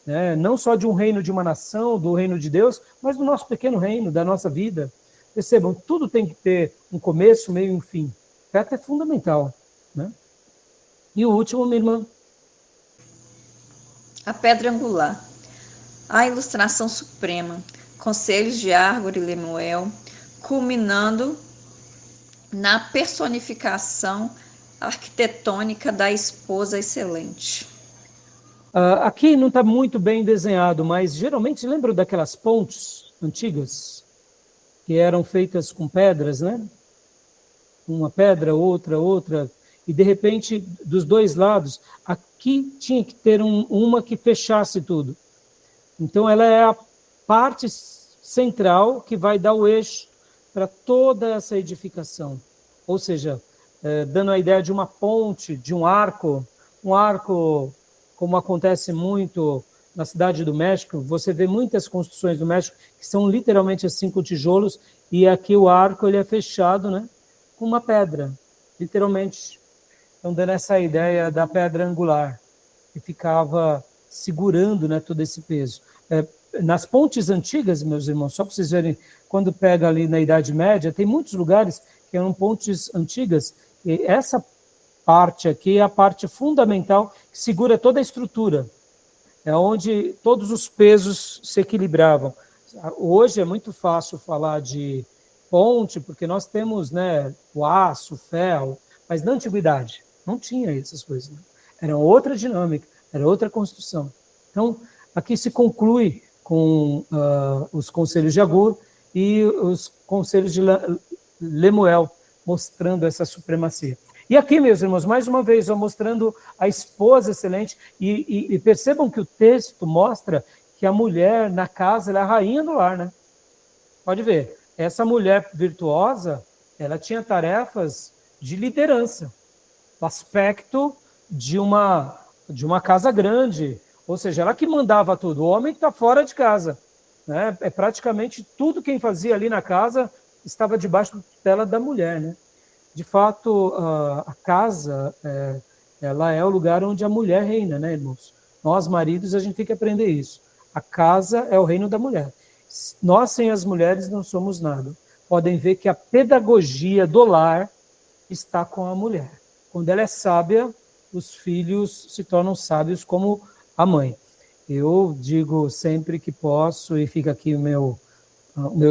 Speaker 1: Né? Não só de um reino, de uma nação, do reino de Deus, mas do nosso pequeno reino, da nossa vida. Percebam, tudo tem que ter um começo, meio e um fim. Teto é fundamental. Né? E o último, minha irmã.
Speaker 2: A pedra angular. A ilustração suprema. Conselhos de Argor e Lemuel, culminando na personificação arquitetônica da esposa excelente.
Speaker 1: Aqui não está muito bem desenhado, mas geralmente lembram daquelas pontes antigas que eram feitas com pedras, né? Uma pedra, outra, e de repente, dos dois lados, aqui tinha que ter uma que fechasse tudo. Então, ela é a parte central que vai dar o eixo para toda essa edificação. Ou seja, dando a ideia de uma ponte, de um arco, como acontece muito na cidade do México, você vê muitas construções do México que são literalmente assim com tijolos, e aqui o arco ele é fechado, né, com uma pedra, literalmente. Então, dando essa ideia da pedra angular, que ficava segurando, né, todo esse peso. Nas pontes antigas, meus irmãos, só para vocês verem, quando pega ali na Idade Média, tem muitos lugares que eram pontes antigas, e essa parte aqui é a parte fundamental que segura toda a estrutura, é onde todos os pesos se equilibravam. Hoje é muito fácil falar de ponte, porque nós temos, né, o aço, o ferro, mas na antiguidade não tinha essas coisas. Né? Era outra dinâmica, era outra construção. Então, aqui se conclui com os conselhos de Agur e os conselhos de Lemuel, mostrando essa supremacia. E aqui, meus irmãos, mais uma vez, mostrando a esposa excelente, e percebam que o texto mostra que a mulher na casa ela é a rainha do lar, né? Pode ver, essa mulher virtuosa, ela tinha tarefas de liderança. aspecto de uma casa grande, ou seja, ela que mandava tudo, o homem está fora de casa, né? É praticamente tudo quem fazia ali na casa estava debaixo da tutela da mulher, né? De fato, a casa, ela é o lugar onde a mulher reina, né, irmãos? Nós, maridos, a gente tem que aprender isso. A casa é o reino da mulher. Nós, sem as mulheres, não somos nada. Podem ver que a pedagogia do lar está com a mulher. Quando ela é sábia, os filhos se tornam sábios como a mãe. Eu digo sempre que posso, e fica aqui o meu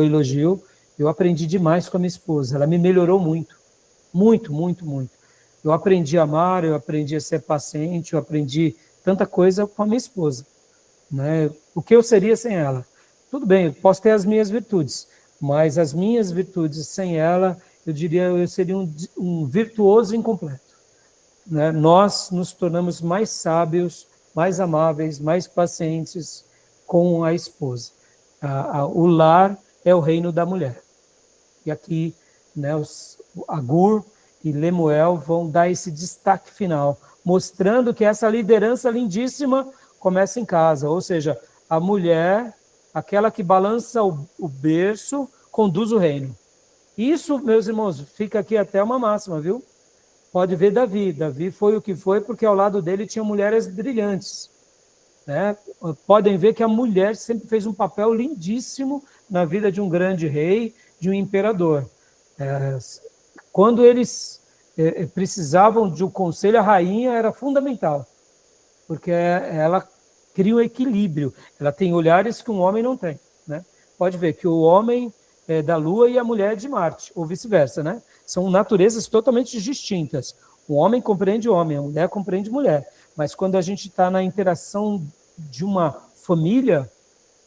Speaker 1: elogio, eu aprendi demais com a minha esposa. Ela me melhorou muito. Muito, muito, muito. Eu aprendi a amar, eu aprendi a ser paciente, eu aprendi tanta coisa com a minha esposa, né? O que eu seria sem ela? Tudo bem, eu posso ter as minhas virtudes, mas as minhas virtudes sem ela, eu diria, eu seria um virtuoso incompleto, né? Nós nos tornamos mais sábios, mais amáveis, mais pacientes com a esposa. O lar é o reino da mulher. E aqui, né, Agur e Lemuel vão dar esse destaque final, mostrando que essa liderança lindíssima começa em casa, ou seja, a mulher, aquela que balança o berço, conduz o reino. Isso, meus irmãos, fica aqui até uma máxima, viu? Pode ver Davi. Davi foi o que foi porque ao lado dele tinha mulheres brilhantes, né? Podem ver que a mulher sempre fez um papel lindíssimo na vida de um grande rei, de um imperador. Quando eles precisavam de um conselho, a rainha era fundamental, porque ela cria um equilíbrio, ela tem olhares que um homem não tem, né? Pode ver que o homem é da Lua e a mulher é de Marte, ou vice-versa, né? São naturezas totalmente distintas. O homem compreende o homem, a mulher compreende a mulher, mas quando a gente está na interação de uma família,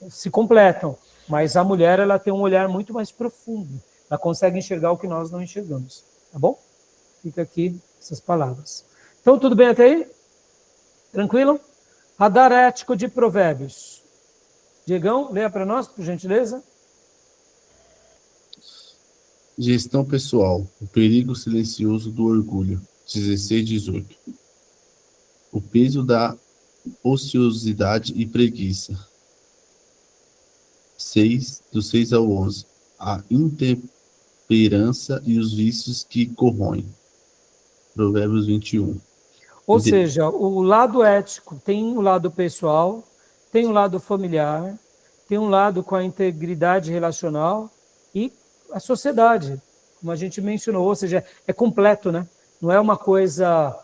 Speaker 1: se completam, mas a mulher ela tem um olhar muito mais profundo, ela consegue enxergar o que nós não enxergamos, tá bom? Fica aqui essas palavras. Então, tudo bem até aí? Tranquilo? Radar ético de Provérbios. Diegão, leia para nós, por gentileza.
Speaker 3: Gestão pessoal, o perigo silencioso do orgulho, 16-18. O peso da ociosidade e preguiça, do 6 ao 11. A intemperança e os vícios que corroem, Provérbios 21.
Speaker 1: Ou seja, o lado ético tem o lado pessoal, tem o lado familiar, tem um lado com a integridade relacional e a sociedade, como a gente mencionou, ou seja, é completo, né? Não é uma coisa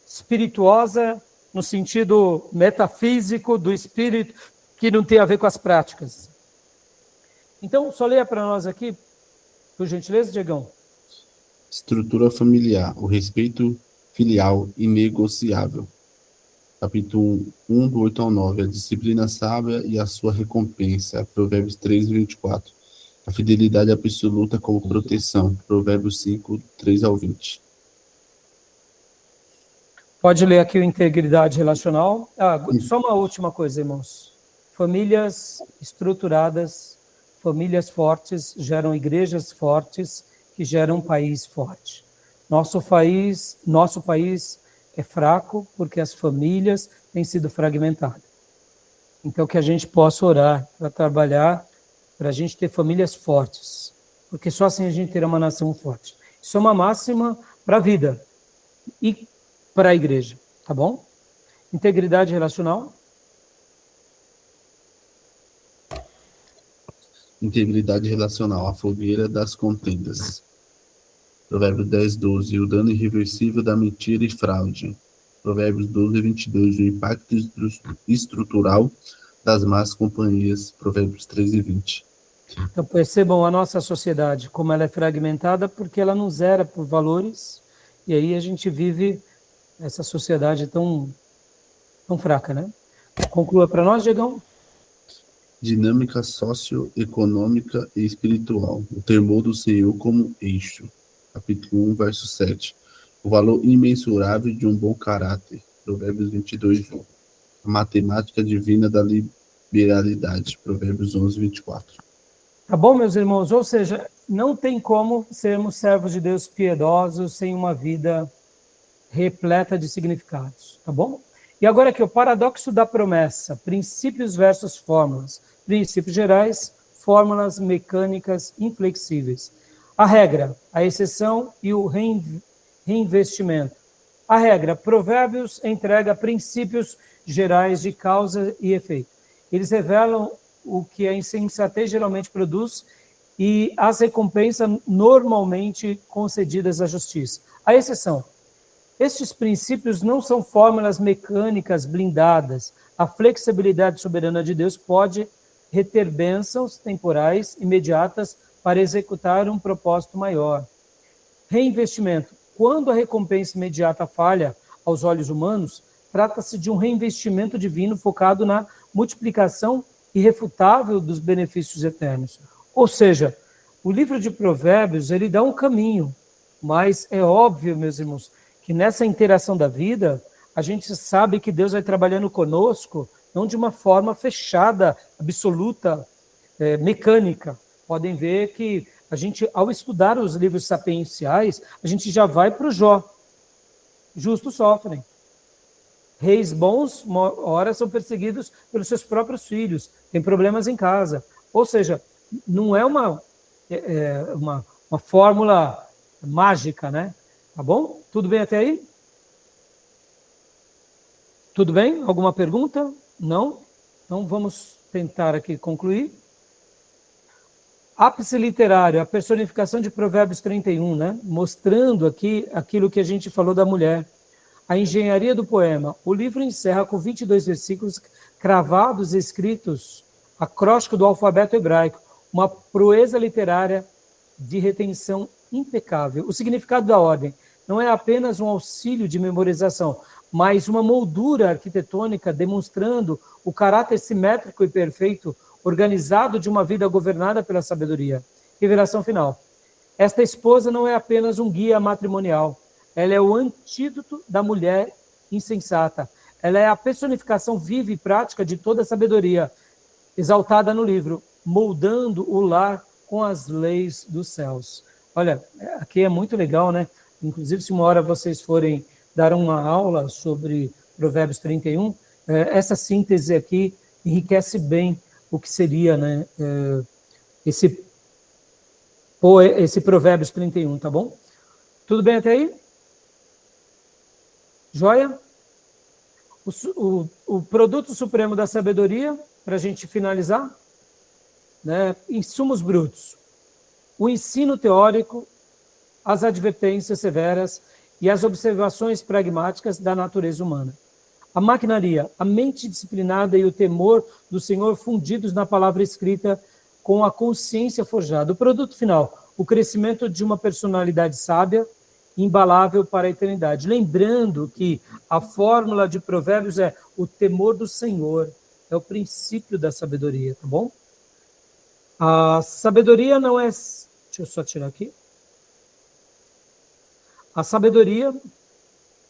Speaker 1: espirituosa no sentido metafísico do espírito que não tem a ver com as práticas. Então, só leia para nós aqui, por gentileza, Diegão.
Speaker 3: Estrutura familiar, o respeito filial inegociável. Capítulo 1, do 8 ao 9. A disciplina sábia e a sua recompensa. Provérbios 3, 24. A fidelidade absoluta como proteção. Provérbios 5, 3 ao 20.
Speaker 1: Pode ler aqui o integridade relacional. Só uma última coisa, irmãos. Famílias estruturadas, famílias fortes geram igrejas fortes que geram um país forte. Nosso país é fraco porque as famílias têm sido fragmentadas. Então, que a gente possa orar para trabalhar, para a gente ter famílias fortes, porque só assim a gente terá uma nação forte. Isso é uma máxima para a vida e para a igreja, tá bom? Integridade relacional.
Speaker 3: Integridade relacional, a fogueira das contendas. Provérbios 10, 12. O dano irreversível da mentira e fraude. Provérbios 12, 22. O impacto estrutural das más companhias. Provérbios 13, 20.
Speaker 1: Então percebam a nossa sociedade, como ela é fragmentada, porque ela não zera por valores, e aí a gente vive essa sociedade tão fraca, né? Conclua para nós, Diegão.
Speaker 3: Dinâmica socioeconômica e espiritual. O temor do Senhor como eixo. Capítulo 1, verso 7. O valor imensurável de um bom caráter. Provérbios 22, 1. A matemática divina da liberalidade. Provérbios 11, 24.
Speaker 1: Tá bom, meus irmãos? Ou seja, não tem como sermos servos de Deus piedosos sem uma vida repleta de significados, tá bom? E agora aqui, o paradoxo da promessa, princípios versus fórmulas, princípios gerais, fórmulas mecânicas inflexíveis. A regra, a exceção e o reinvestimento. A regra, Provérbios entrega princípios gerais de causa e efeito. Eles revelam o que a insensatez geralmente produz e as recompensas normalmente concedidas à justiça. A exceção, estes princípios não são fórmulas mecânicas blindadas. A flexibilidade soberana de Deus pode reter bênçãos temporais imediatas para executar um propósito maior. Reinvestimento. Quando a recompensa imediata falha aos olhos humanos, trata-se de um reinvestimento divino focado na multiplicação irrefutável dos benefícios eternos. Ou seja, o livro de Provérbios, ele dá um caminho, mas é óbvio, meus irmãos, que nessa interação da vida, a gente sabe que Deus vai trabalhando conosco, não de uma forma fechada, absoluta, mecânica. Podem ver que a gente, ao estudar os livros sapienciais, a gente já vai para o Jó. Justos sofrem. Reis bons, ora, são perseguidos pelos seus próprios filhos, têm problemas em casa. Ou seja, não é uma fórmula mágica, né? Tá bom? Tudo bem até aí? Tudo bem? Alguma pergunta? Não? Então vamos tentar aqui concluir. Ápice literário, a personificação de Provérbios 31, né? Mostrando aqui aquilo que a gente falou da mulher. A engenharia do poema. O livro encerra com 22 versículos cravados e escritos, acróstico do alfabeto hebraico, uma proeza literária de retenção impecável. O significado da ordem não é apenas um auxílio de memorização, mas uma moldura arquitetônica demonstrando o caráter simétrico e perfeito, organizado de uma vida governada pela sabedoria. Revelação final. Esta esposa não é apenas um guia matrimonial, ela é o antídoto da mulher insensata. Ela é a personificação viva e prática de toda a sabedoria, exaltada no livro, moldando o lar com as leis dos céus. Olha, aqui é muito legal, né? Inclusive, se uma hora vocês forem dar uma aula sobre Provérbios 31, essa síntese aqui enriquece bem o que seria, né, esse Provérbios 31, tá bom? Tudo bem até aí? Joia? O produto supremo da sabedoria, para a gente finalizar, né, insumos brutos. O ensino teórico, as advertências severas e as observações pragmáticas da natureza humana. A maquinaria, a mente disciplinada e o temor do Senhor fundidos na palavra escrita com a consciência forjada. O produto final, o crescimento de uma personalidade sábia, imbalável para a eternidade. Lembrando que a fórmula de Provérbios é o temor do Senhor, é o princípio da sabedoria, tá bom? A sabedoria não é... Deixa eu só tirar aqui. A sabedoria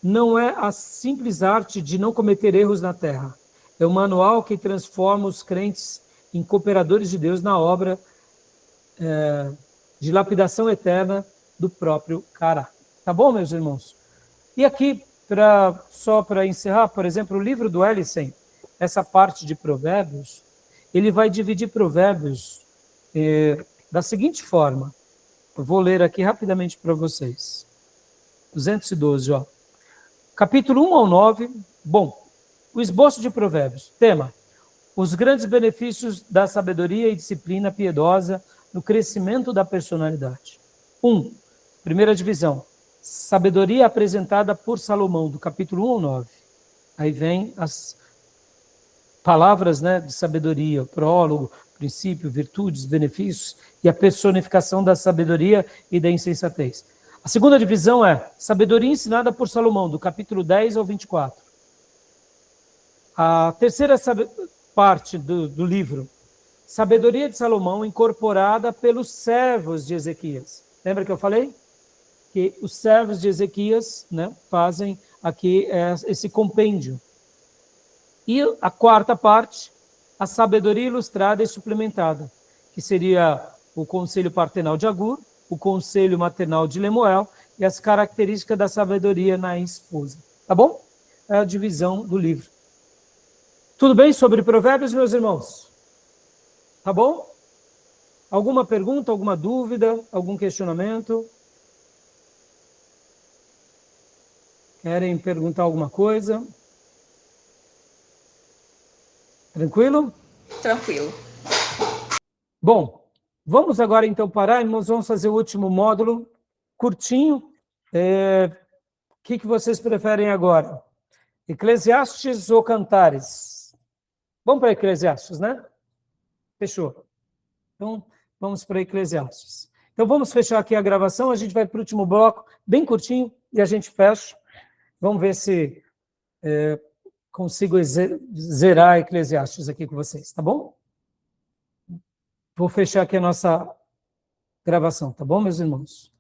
Speaker 1: não é a simples arte de não cometer erros na terra. É o manual que transforma os crentes em cooperadores de Deus na obra de lapidação eterna do próprio caráter. Tá bom, meus irmãos? E aqui, só para encerrar, por exemplo, o livro do Ellison, essa parte de Provérbios, ele vai dividir Provérbios da seguinte forma. Eu vou ler aqui rapidamente para vocês. 212, ó. Capítulo 1 ao 9. Bom, o esboço de Provérbios. Tema: os grandes benefícios da sabedoria e disciplina piedosa no crescimento da personalidade. 1. Primeira divisão. Sabedoria apresentada por Salomão, do capítulo 1 ao 9. Aí vem as palavras, né, de sabedoria, prólogo, princípio, virtudes, benefícios e a personificação da sabedoria e da insensatez. A segunda divisão é sabedoria ensinada por Salomão, do capítulo 10 ao 24. A terceira parte do livro, sabedoria de Salomão incorporada pelos servos de Ezequias. Lembra que eu falei? Que os servos de Ezequias, né, fazem aqui esse compêndio. E a quarta parte, a sabedoria ilustrada e suplementada, que seria o conselho partenal de Agur, o conselho maternal de Lemuel e as características da sabedoria na esposa. Tá bom? É a divisão do livro. Tudo bem sobre Provérbios, meus irmãos? Tá bom? Alguma pergunta, alguma dúvida, algum questionamento? Querem perguntar alguma coisa? Tranquilo?
Speaker 2: Tranquilo.
Speaker 1: Bom, vamos agora então parar, nós vamos fazer o último módulo, curtinho. O que vocês preferem agora? Eclesiastes ou Cantares? Vamos para Eclesiastes, né? Fechou. Então, vamos para Eclesiastes. Então, vamos fechar aqui a gravação, a gente vai para o último bloco, bem curtinho, e a gente fecha. Vamos ver se consigo zerar Eclesiastes aqui com vocês, tá bom? Vou fechar aqui a nossa gravação, tá bom, meus irmãos?